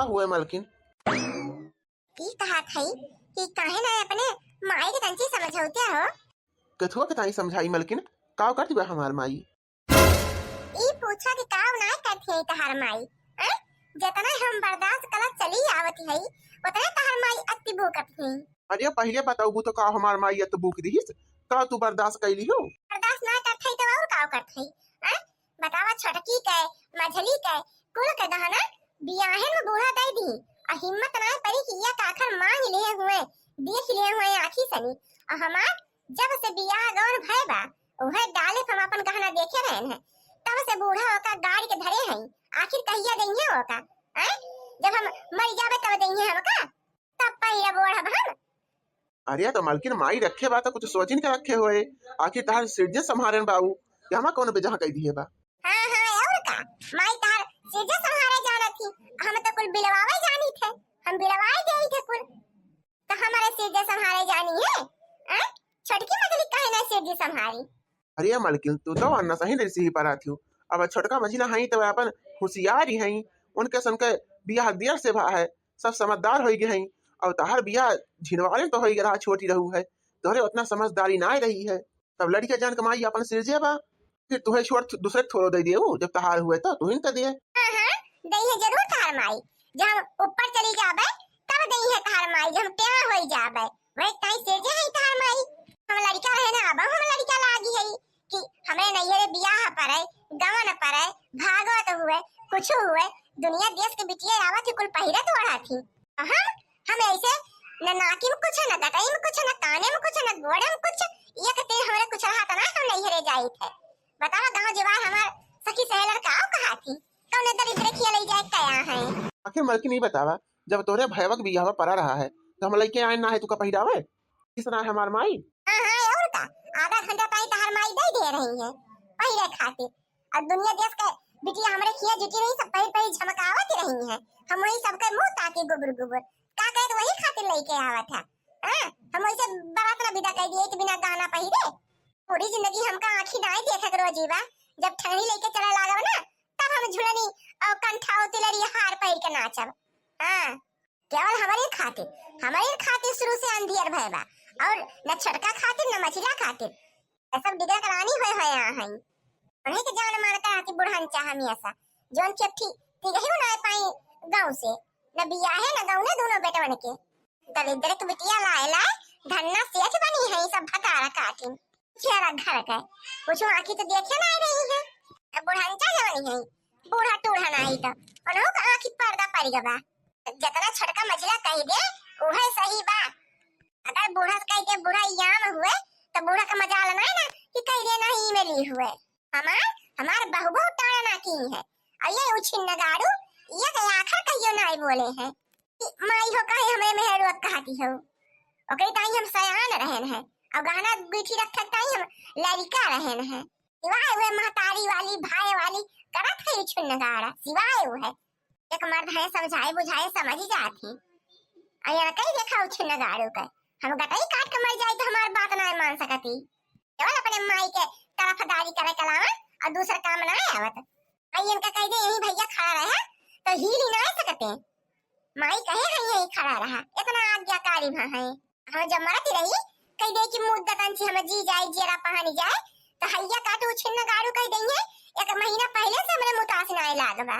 हुए मलकिन? की कहा थई कि काहे ना अपने माई के तंची समझौते हो। कथुआ के ताई समझाई मलकिन, का करती बा हमार माई? ई पूछा कि का ना करती है तहार माई? हैं? जितना हम बर्दाश्त कला चली आवती है उतना तहार माई अति भूकत है। अरे पहले बताऊ तो का हमार माई तो बुक दीस, का तू बर्दाश्त कैली हो? बर्दाश्त ना करत है तो और का करत है? हैं? बतावा छोटकी के मझली के कुल के गहना बियाहे में बूढ़ा दे दी और हिम्मत ना पड़ी कि ये काखर मांग लिए हुए देख लिए हुए आखी सनी और हमार जब से बियाह गौर भय बा ओहे डाले हम अपन गहना देखे रहे हैं तब से बूढ़ा होका गाड़ी के धरे हैं आखिर कहिया देंगे होका हैं? जब हम मर जावे तब देंगे हमका तब पहिरा बूढ़ा हम। अरे तो मलकिन माई रखे बा तो कुछ सोचिन के रखे हुए, आखिर तार सिरजे संभारन बाबू यहाँ कौन बेजहा कह दिए बा? हाँ हाँ और का माई तार सीधे संहारे जाना थी हम तो कुल बिलवावे जानी थे हम बिलवाए गए थे कुल तो हमारे सीधे संहारे जानी है हैं? छोटकी मछली काहे ना सीधे संहारी? अरे मलकिन तू तो अन्ना सही रसी पर आथी अब छोटका मझिला हई तो अपन होशियार ही हई, उनके सन के बियाह देर से भा है, सब समझदार हो गए हई और तहार बियाह झिनवाले तो हो रहा छोटी रहू है, तोहरे उतना समझदारी ना रही है, तब लड़के जान कमाई अपन सिरजे बा फिर तुम्हें छोड़ दूसरे थोड़ो दे दिए जब तहार हुए तो तुहिन कर दिए। हाँ हाँ दई है जरूर तार माई जब ऊपर चली जाबे तब दई है तार माई जब टेढ़ा होई जाबे वही ताई सीधे है तार माई। हम लड़का है ना अब हम लड़का लागी है कि हमें नहीं है बियाह पर है गवन पर है भागवत हुए कुछ हुए दुनिया देश के बिटिया आवत ही कुल पहिरा तो ओढ़ा थी हम ऐसे न नाकी में कुछ न गटाई में कुछ न काने में कुछ न गोड़े में कुछ ये कहते हमारे कुछ रहा था ना हम नहीं हरे जाई थे। बतावा गांव जवार हमार सखी सहेलर का कहा थी कौन दरिद्र खिया ले जाए कया है। आखिर मलकी नहीं बतावा जब तोरे भैवक बियाह पड़ा रहा है तो हम लड़के आए ना है तू का पहिरावे किसना है हमार माई? हां और का आधा घंटा ताई तहार माई दे रही है पहिले खातिर और दुनिया देश के बिटिया हमरे खिया जुटी रही सब पही झमकावत रही है हम वही सबके मुंह ताके गुबर गुबर का कहे तो वही खातिर लेके आवत है। हां हम वैसे बारात ना विदा कर दिए कि बिना गहना पहिरे पूरी जिंदगी हमका आंखी नहीं देखा करो जीवा जब ठंडी लेके चला लागब ना तब हम झुलनी और कंठा तिलरी हार पहिर के नाचब। हां केवल हमारे खातिर शुरू से अंधियर भयबा और न छटका खातिर न मछला खातिर सब डिगर करानी होय यहाँ है उन्हें के जान मान का आती बुढ़ान चाह मी ऐसा जोन चट्टी तिगही ना पाई गांव से न बिया है न गांव ने दोनों बेटवन के दलिद्र के बिटिया लाए धन्ना सेठ बनी है सब भतारा काटिन चेहरा घर का कुछ आंखी तो देखे ना रही है अब बुढ़ान चा जवानी है बूढ़ा टूढ़ा नहीं तो अनो का आंखी पर्दा पड़ गबा जितना छटका मजला कह दे ओहे सही बा अगर बूढ़ा कह दे बूढ़ा याम हुए तो बूढ़ा का मजा लेना है ना कि कह दे नहीं मिली हुए हमार बहु बहु टाड़ा ना की है और ये उछिन नगाड़ू ये के आखिर कहियो नहीं बोले हैं माई हो कहे हमें मेहरुआ कहती हो ओकरे ताई हम सयान रहन है और गहना गुठी रखत ताई हम लड़का रहन है सिवाय हुए महतारी वाली भाई वाली करत है उछिन नगाड़ा सिवाय वो है एक मर्द है समझाए बुझाए समझ ही जाती अयर कई देखा उछिन नगाड़ू का हम गटाई काट के मर जाए तो हमार बात ना मान सकती केवल अपने माई के तरफदारी करे कलावा और दूसरा काम ना आवत आई इनका कह दे यही भैया खड़ा रहा तो हिल ही ना सकते माई कहे है यही खड़ा रहा इतना आज्ञाकारी भा है हम जब मरती रही कह दे कि मुद्दत अंची हम जी जाए जेरा पहानी जाए तो हैया काटू छिन्न गाड़ू कह देंगे एक महीना पहले से हमरे मुतासिन आए लागबा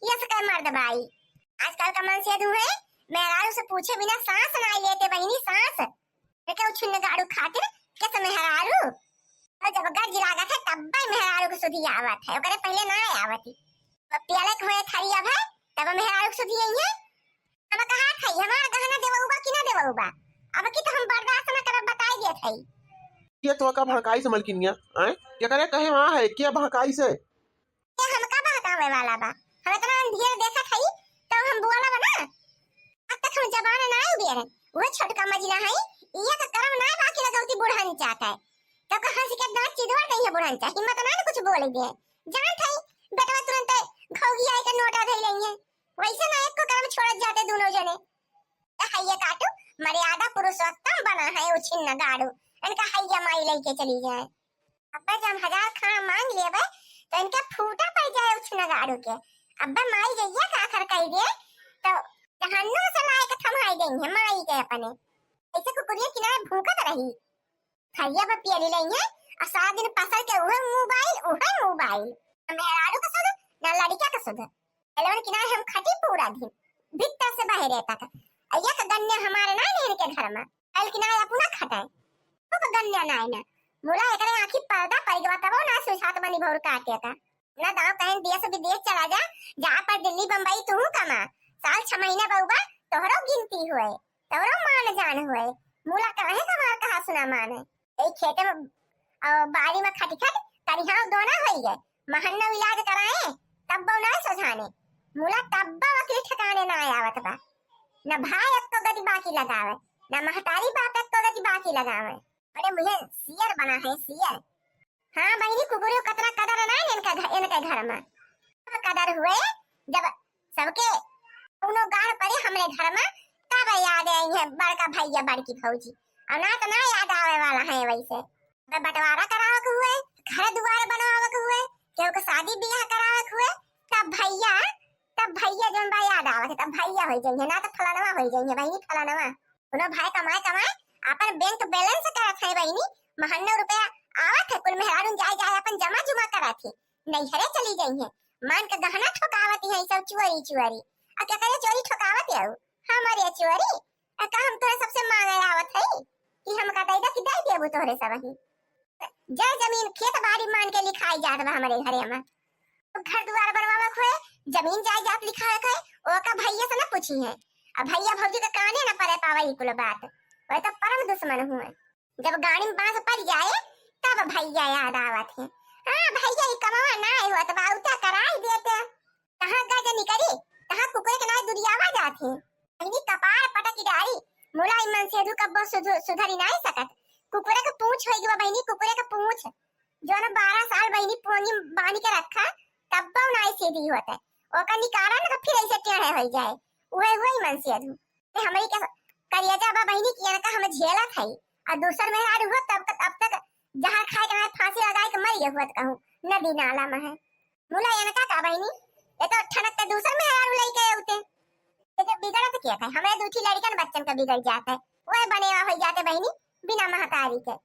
ये से कर मर्द भाई आजकल का मन से है मेहरारू से पूछे बिना सांस ना लेते बहिनी सांस क्या छिन्न गाड़ू खातिर कैसे मेहरारू और जब गज लागा था तब मेहरारू को सुधी आवत है ओकरे पहले ना आवती प्याले को थरिया भाई तब मेहरारू को सुधी है हम कहा था हमारा गहना देवउबा कि ना देवउबा अब की तो हम बर्दाश्त ना करब बताई दिए थे ये तो का भड़काई से मलकिनिया हैं क्या करे कहे वहां है क्या भड़काई से ये हम का भड़कावे वाला बा हम इतना अंधेर देखा थई तो हम बुआला बना अब तक हम जबान ना उबे रहे वो छोटका मजला है ये का करम ना बाकी लगौती बुढ़ान चाहता है तो कहां से के दांत चिदवा नहीं है बुढ़ान चाह हिम्मत ना कुछ बोल दे जान थई बेटवा तुरंत खौगी आई का नोटा धई लेंगे वैसे ना एक को कर्म छोड़ जाते दोनों जने हैया काटू मर्यादा पुरुषोत्तम बना है उछिन नगाड़ू इनका हैया माई लेके चली जाए अब्बा जब 1000 खाना मांग लेबे तो इनका फूटा पड़ जाए उछिन नगाड़ू के अब्बा माई जइया का आखर कह दे तो जहन्नुम से लाए के थमाई गई है माई के अपने ऐसे कुकुरिया किनारे भूखत रही थरिया पर पियली लई है और सारा दिन पसर के उहे मोबाइल मेहरारू का सुध ना लड़का का सुध एलवन किनारे हम खटी पूरा दिन भीतर से बाहर रहता था अय्या का गन्ने हमारे ना नहीं के घर में एल किनारे अपना खटाए तो गन्ने ना है ना मोला एकरे आंखी पर्दा पड़ गवा तब ना सुझात बनी भौर काटे का ना दाव कहीं देश विदेश चला जा जहां पर दिल्ली बंबई तू कमा साल 6 महीना बहुबा तोहरो गिनती हुए तोहरो मान जान हुए मोला काहे कमार कहा सुना माने ए खेते में बाड़ी में खटी खट तरिहां दोना होई गए महन्ना इलाज कराए तब ना सुझाने मोला तब्बा वकील ठिकाने ना आवत बा न भाई एक तो गति बाकी लगावे न महतारी बाप एक तो गति बाकी लगावे अरे मुझे सियर बना है सियर हाँ बहनी कुकुरियो कतरा कदर ना इनका घर में कदर हुए जब सबके उनो गाड़ पड़े हमरे घर में तब याद आई है बड़का भैया बड़की भौजी और ना तो ना याद आवे वाला है वैसे बंटवारा करावक हुए घर द्वार बनावक हुए केहू के शादी ब्याह करावक हुए तब भैया जन बा याद आवत तब भैया हो जाइए ना तो फलानवा हो जाइए बहनी फलानवा उनो भाई कमाए अपन बैंक बैलेंस करत है बहनी महन्ना रुपया आवत है कुल मेहरारू जाए अपन जमा जुमा करत है नहीं हरे चली गई है मान के गहना ठोकावत है सब चुरी आ क्या करे चोरी ठोकावत है हमारे चोरी का हम तोरे सबसे मांगे आवत है कि हम का दैदा कि दे देबू तोरे सब ही जमीन खेत बाड़ी मान के लिखाई जात बा हमारे घरे में घर द्वार बनवावे हुए जमीन जायदाद लिखावे है ओका भैया से ना पूछी है अब भैया भौजी का काने ना पड़े पावे कुल बात वह तो परम दुश्मन हुए जब गाड़ी में बांस पड़ जाए तब भैया याद आवत है हां भैया ही कमावा ना हुआ तो बाउता कराई देते कहां गजनी करी कहां कुकुर के ना दुरियावा जात है इनी कपार पटकी डारी मोला ईमान से धु कब सुधरी नहीं सकत कुकुर के पूंछ होई गवा बहनी कुकुर के पूंछ जो ना 12 साल बहनी पोनी बांध के रखा तब बहु नहीं सीधी होता ओका निकारा ना तो फिर ऐसे टेढ़े हो जाए ओए ईमान से धु हमरी के करिया जा बहनी किया का हम झेला थई और दूसर में आ हुआ तब तक अब तक जहां खाए के फांसी लगाए के मर गया हुआ कहूं नदी नाला में है मुला इनका का बहनी ये तो ठनक के दूसर में आ लई के उते ये तो बिगड़ तो क्या है हमारे दूठी लड़कन बच्चन का बिगड़ जाता है वो बनेवा हो जाते बहनी बिना महतारी के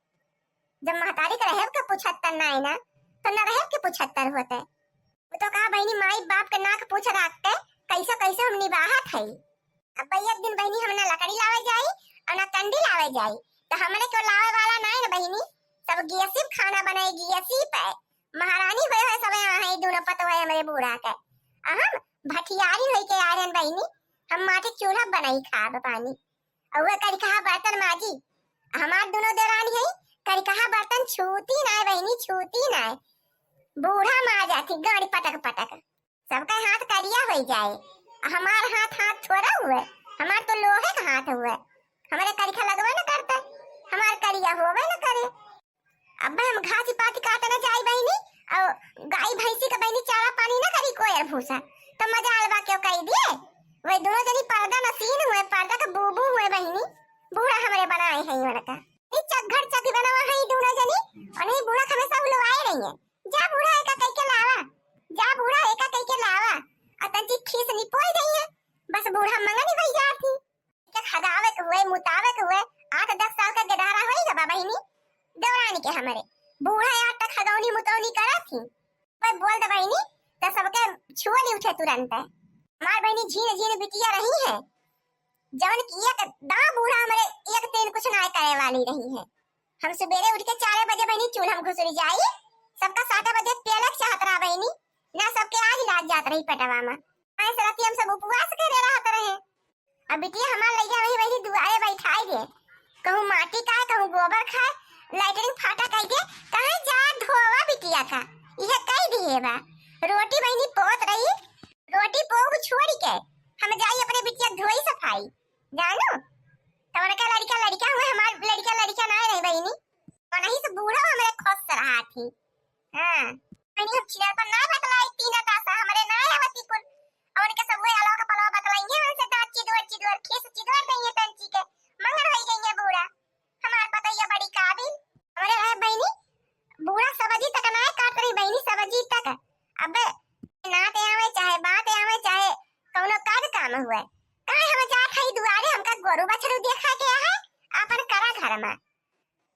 जब महतारी का रहे के 75 ना है ना तो ना रहे के 75 होते वो तो कहा बहनी माई बाप के नाक पूछ रखते कैसे हम निभात है अब एक दिन बहनी हम ना लकड़ी लावे जाई और ना कंडी लावे जाई तो हमने को लावे वाला नहीं ना बहनी सब गैसी खाना बनाई गैसी पे महारानी होए है सब यहाँ है दोनों पतो है हमारे बूढ़ा के हम भटियारी होई के आरन बहनी हम माटी चूल्हा बनाई खाब पानी और वो करी कहा बर्तन माजी हमार दोनों देरानी है करी कहा बर्तन छूती ना बहनी छूती ना बूढ़ा मार जाती गाड़ी पटक सबका हाथ करिया हो जाए हमार हाथ थोड़ा हुए हमार तो लोहे का हाथ हुए हमारे करिखा लगवा ना करता हमार करिया होवे ना करे अब हम घास पाती काटना जाई बहनी और गाय भैंसी का बहनी चारा पानी ना करी कोयर भूसा तो मजा आलबा क्यों कही दिए वे दोनों जनी पर्दा मशीन हुए पर्दा का बूबू हुए बहनी बूढ़ा हमारे बनाए हैं उनका ये चक्घर चक्की बनावा है दोनों जनी और नहीं बूढ़ा हमेशा बुलवाए रही है जा बूढ़ा एका कह के लावा जा बूढ़ा एका कह के लावा अतंती खीस निपोई गई है बस बूढ़ा मंगनी भई जाती के खदावे के हुए मुतावे के हुए 8-10 साल का गदारा होई गा बहनी दौरानी के हमारे बूढ़ा यार तक खदौनी मुतौनी करा थी पर बोल दे बहनी तो सबके छुआ नहीं उठे तुरंत हमार बहनी झीन बिटिया रही है जवन की एक दा बूढ़ा हमारे एक तेल कुछ ना करे वाली रही है हम सवेरे उठ के 4 बजे बहनी चूल्हा में घुसरी जाई सबका 7 बजे पेलक चाहत रहा बहनी ना सबके आज लाज जात रही पटवा में ऐसे राती हम सब उपवास करे रहत रहे अब बिटिया हमार लइया वही दुआरे बैठाई दे कहूं माटी का कहूं गोबर खाए लाइटरिंग फाटा कह दे कहां जा धोवा बिटिया का यह कह दिए बा रोटी बहनी पोत रही रोटी पोग छोड़ के हम जाई अपने बिटिया धोई सफाई जानो तवन का लड़का हुए हमार लड़का ना रही बहनी और नहीं से बूढ़ा हमारे खोस रहा थी हां बहनी हम चिड़र पर ना बतलाई तीन तासा हमारे ना आवती कुल और के सब वे अलावा का पलावा बतलाएंगे हमसे दांत चिदवर खीस चिदवर नहीं तंची के मंगन होई गई है बूढ़ा हमार पता ये बड़ी काबिल हमारे है बहनी बूढ़ा सब्जी तक ना काट रही बहनी सब्जी तक अब नाते आवे चाहे बात आवे चाहे कौनो काज काम हुए गोरू बछरू देखा के है अपन करा घर में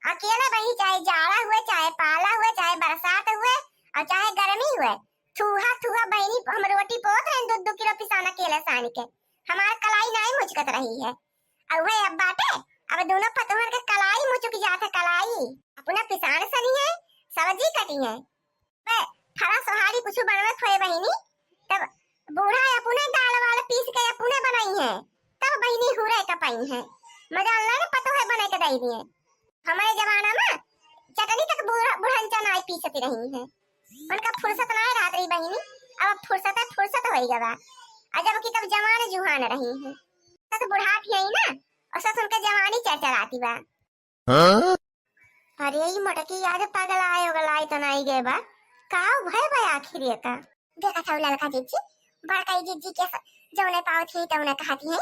अकेले वही, चाहे जाड़ा हुए, चाहे पाला हुए, चाहे बरसात हुए और चाहे गर्मी हुए, थूहा थूहा बहनी हम रोटी पोत रहे 2-2 किलो पिसाना केले सान के, हमार कलाई नहीं मुचकत रही है। और वह अब बाटे अब दोनों पतोहर के कलाई मुचक जाते, कलाई अपना पिसान सनी है, सब्जी कटी है, वे फरा सोहारी कुछ बनवे खोए बहनी, तब बूढ़ा अपने दाल वाला पीस के अपने बनाई है, तब बहनी हुरे का पाई है, मजा अल्लाह ने पतोहर बना के दे दिए। हमारे जमाना में चटनी तक बुढ़ंचा नाई पीसती रही है, उनका फुर्सत ना रात रही बहनी, अब फुर्सत होई गवा, अजब की तब जवान जुहान रही है, तो बुढ़ात ही ना और सस उनके जवानी चरचराती बा। अरे ये मटकी याद पागल आए होगा, लाई तो नहीं गए बा, काव भय बा आखिर ये का देखा था लड़का जीजी, बड़का जीजी के जौने पाव थी तो उन्हें कहती है,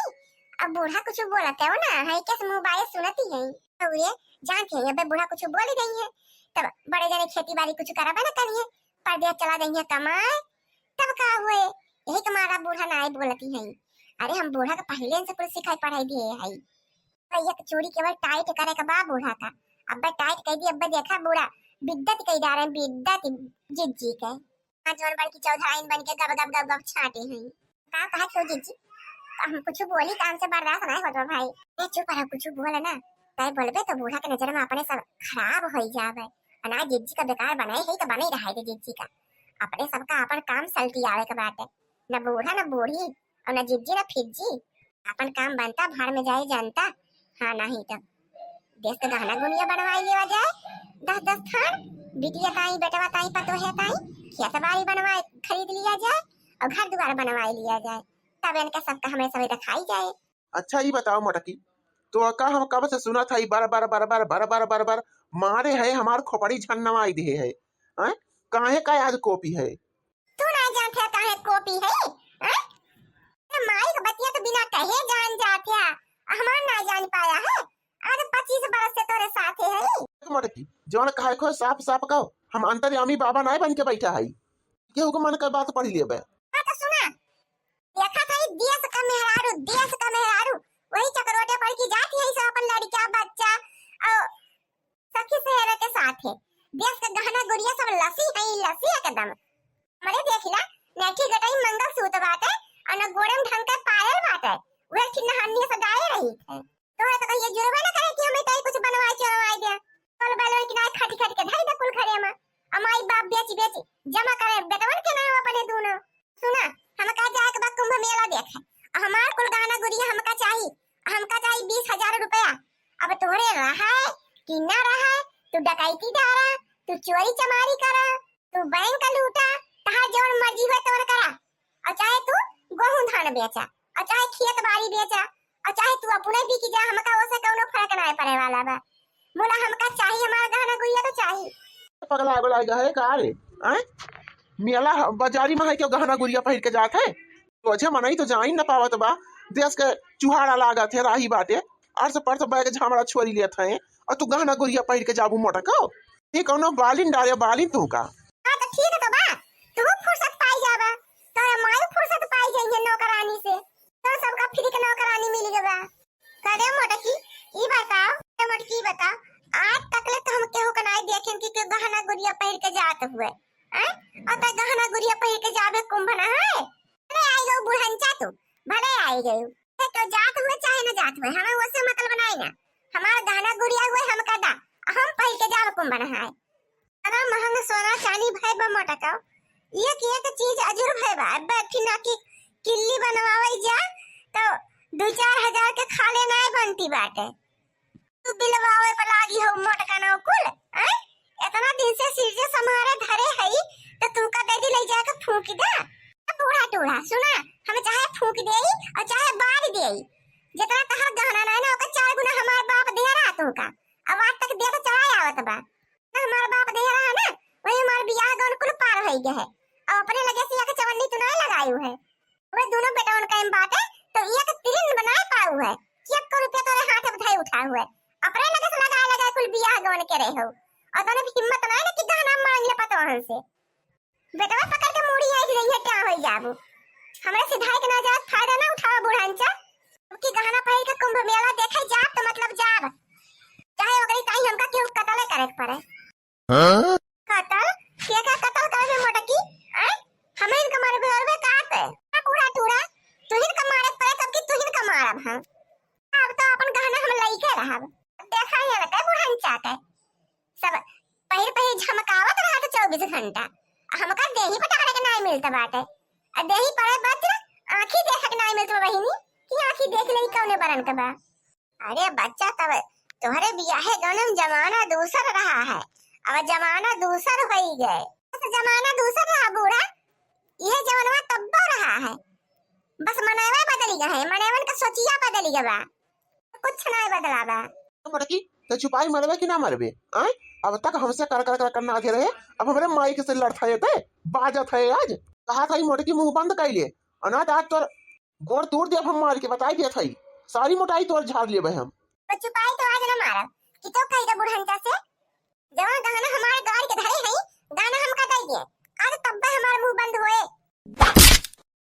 अब बूढ़ा कुछ बोलते हो ना है, कैसे मोबाइल सुनती है, तो ये जानते हैं अब बूढ़ा कुछ बोल गई है, तब बड़े जने खेती बाड़ी कुछ करा बना करिए, परदेश चला देंगे कमाए, तब का हुए यही तुम्हारा बूढ़ा ना बोलती है। अरे हम बूढ़ा का पहले से कुछ सिखाई पढ़ाई दिए है, ये चूड़ी केवल टाइट करे का बा बूढ़ा का, अब टाइट कह दी, अब देखा बूढ़ा बिद्दत कह जा रहे हैं, बिद्दत जिज्जी के जवान बड़ की चौधाइन बन के गब गब गब गब छाटे हैं, का कहा क्यों जिज्जी हम कुछ बोली काम से बर्दाश्त नहीं होता भाई, ये चुप रहो, कुछ बोले ना तय बोलबे तो बूढ़ा के नजर में अपने सब खराब हो जावे, अना जिज्जी का बेकार बनाए है तो बने रहा है जिज्जी का, अपने सबका अपन काम सलटी आवे के बात है, न बूढ़ा न बूढ़ी और न जिज्जी न फिज्जी, अपन काम बनता भाड़ में जाए जानता, हाँ नहीं तो देश के गहना गुनिया बनवाई लेवा जाए 10-10 थान, बिटिया ताई बेटवा ताई पतो है ताई खेत बाड़ी बनवाए खरीद लिया जाए और घर द्वार बनवाई लिया जाए, तब इनका सबका हमें सब दिखाई जाए। अच्छा ये बताओ मटकी, तो का हम कब से सुना था बार बार बार बार बार बार बार बार मारे है हमार खोपड़ी झन्नवाई दे है, हैं काहे का याद कॉपी है, तू ना जानते काहे कॉपी है, हैं माई का बतिया तो बिना कहे जान जाते हैं, हमार ना जान पाया है, आज 25 बरस से तोरे साथ है। मटकी जौन कहे को साफ साफ कहो, हम अंतर्यामी बाबा नहीं बन के बैठा है, केहू के मन का बात पढ़ लिए बे, हां तो सुना देखा था देश का मेहरारू वही चकरोटे पड़ की जाती है, सब अपन लड़का बच्चा और सखी सहेरा के साथ है, देश का गहना गुड़िया सब लसी एकदम, मरे देखिला नेठी गटाई मंगल सूत्र बाटे और न गोड़े में ढंग के पायल बाटे, वे किन्ना हन्नी सदाए रही थे, तो ये जुर्मे ना करे कि हमें तई कुछ बनवाई चलवाई दे, कल बैलो कि ना खटी के धाई दे कुल घरे में, अमाई बाप बेची जमा करे बेटवन के नाम अपने दोनों, सुना हम का जाए के बाद कुंभ मेला देखे, हमार कुल गहना गुड़िया हमका चाहिए 20,000 रुपया, अब तोरे रहा है कि ना रहा है, तू डकैती डारा, तू चोरी चमारी करा, तू बैंक लूटा, तहार जवन मर्जी हो तोर करा, और चाहे तू गेहूं धान बेचा, और चाहे खेत बाड़ी बेचा, और चाहे तू अपने भी की जा, हमका ओसे कोनो फर्क ना पड़े वाला बा, बोला हमका चाहिए हमारा गहना गुड़िया तो चाहिए। पगला गला है का रे, हैं मेला बाजारी में है क्यों गहना गुड़िया पहिर के जात है, तो अच्छे मनाई तो जा ही ना पावत बा, देश के चुहाड़ा लागत है राही बाटे, अर्स परस बैग झामड़ा छोरी लेत है और तू गहना गुड़िया पहिर के जाबू मोटको, ये कोनो बालिन डाले बालिन तू का, हां तो ठीक है तो बा तू फुर्सत पाई जाबा, तो माई फुर्सत पाई जाइए नौकरानी से, तो सबका फ्री के नौकरानी मिल गबा, करे मोटकी ई बताओ आज तकले तो हम केहू के नहीं देखें कि के गहना गुड़िया पहिर के जात हुए, हैं और त गहना गुड़िया पहिर के जाबे कुंभ ना है, अरे आई गो बुढ़ंचा तू भले आई गई, तो जात हुए चाहे न जात हुए हमें उससे मतलब बनाई ना, हमारा गहना गुड़िया हुए हम कदा हम पहिर के जाबे कुंभ ना है, अरे महंगा सोना चांदी भाई बा मोटका, एक चीज अजूर भाई बा, बैठी ना की किल्ली बनवावे जा तो 2-4 हजार के खाले ना बनती बाटे, तू बिलवावे पर लागी हो मोटका ना कुल, हैं इतना दिन से सिर से समारे धरे है तो तू का दे दी ले जाके फूंक दे, बूढ़ा टूढ़ा सुना हम चाहे फूंक देई और चाहे बार देई, जितना तहर गहना ना ना ओका 4 गुना हमार बाप दे रहा तू का, अब आज तक दे तो चढ़ाई आवत बा, हमार बाप दे रहा ना वही हमार बियाह गन कुल पार हो गए है, और अपने लगे से एक चवन्नी तू ना लगायू है, वे दोनों बेटावन का बाटे तो एक तिरिन बनाए पाऊ है, 1 रुपया तोरे हाथ में धई उठा हुए, अपने लगे से लगा कुल बियाह गवन के रहे हो, और तने भी हिम्मत ना है ना कि गहना मांग ले पतोहन से, बेटवा पकड़ के मुड़ी आई रही है क्या हो जाबू, हमरे सिधाई के ना जात फायदा ना उठावा बुढ़ांचा, अब की गहना पहिर के कुंभ मेला देखे जाब तो मतलब जाब, चाहे ओकरी ताई हमका केहू कत्ल करे के पड़े। कत्ल के का कत्ल करे में मोटकी हैं? हमें इनका मारे घरवे काट है पूरा टूरा, तुहिन का मारे पड़े तब की तुहिन का मारब हम। अब तो अपन गहना हम लइके रहब, देखा ही ना बुढ़न चाटे सब पहिर पहिर झमकावत रहत 24 घंटा। हमका देही पटारे के नहीं मिलता बाटे, आ देही पड़े बच आंखी देखे के नहीं मिलत बहिनी कि आंखी देख लई कौने बरन के बा। अरे बच्चा तब तोहरे बियाहे गनम जमाना दूसर रहा है, अब जमाना दूसर हो गए, जमाना दूसर रहा बूढ़ा, यह जमाना तब्बा रहा है, बस मनावे बदली गए, मनावन का सोचिया बदली गया, कुछ नहीं बदला बा। मटकी तो छुपाई मरबे कि ना मरबे आए? अब तक हमसे कर करना आगे रहे, अब हमारे माई के से लड़ता थे बाजत है। आज कहा था मोटकी मुंह बंद कर लिए, अनाथ आज तोर गोड़ तोड़ दिया हम मार के बताई दिया था, सारी मोटाई तोर झाड़ लिए भाई हम। तो छुपाई तो आज ना मारा कि तो कही दा बुढ़ंता से जवान गहना हमारे गाड़ी के धरे है, गाना हम का दई दिए आज तब हमारा मुंह बंद होए।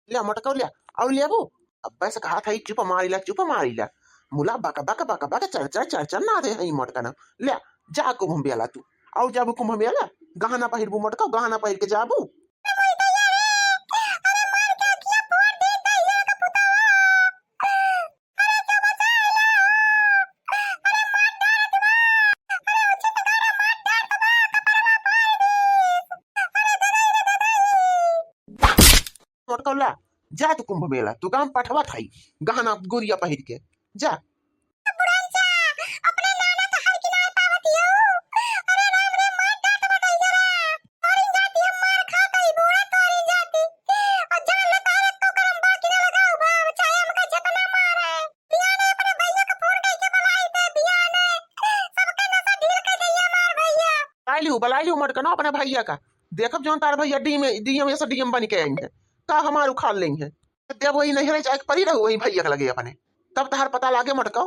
ले मटका ले और ले वो अब बस कहा था चुप मारिला मुला बाका बाका बाका बाका चर ना दे हई मटका ना ले जा कुंभ मेला तू और जाबू कुंभ मेला गहना पहिरबू मटका गहना पहिर के जाबू। मटका ला जा तू कुंभ मेला तू काम पठवा थाई गहना गोरिया पहिर के जा। बलाई लियो मटका ना अपने भैया का, देखब जौन तार भैया डीएम ऐसा डीएम बन के आई है का हमार उखाड़ लेंगे, देव वही नहीं रहे चाहे परी रहो वही भैया के लगे अपने, तब तहार पता लागे मटका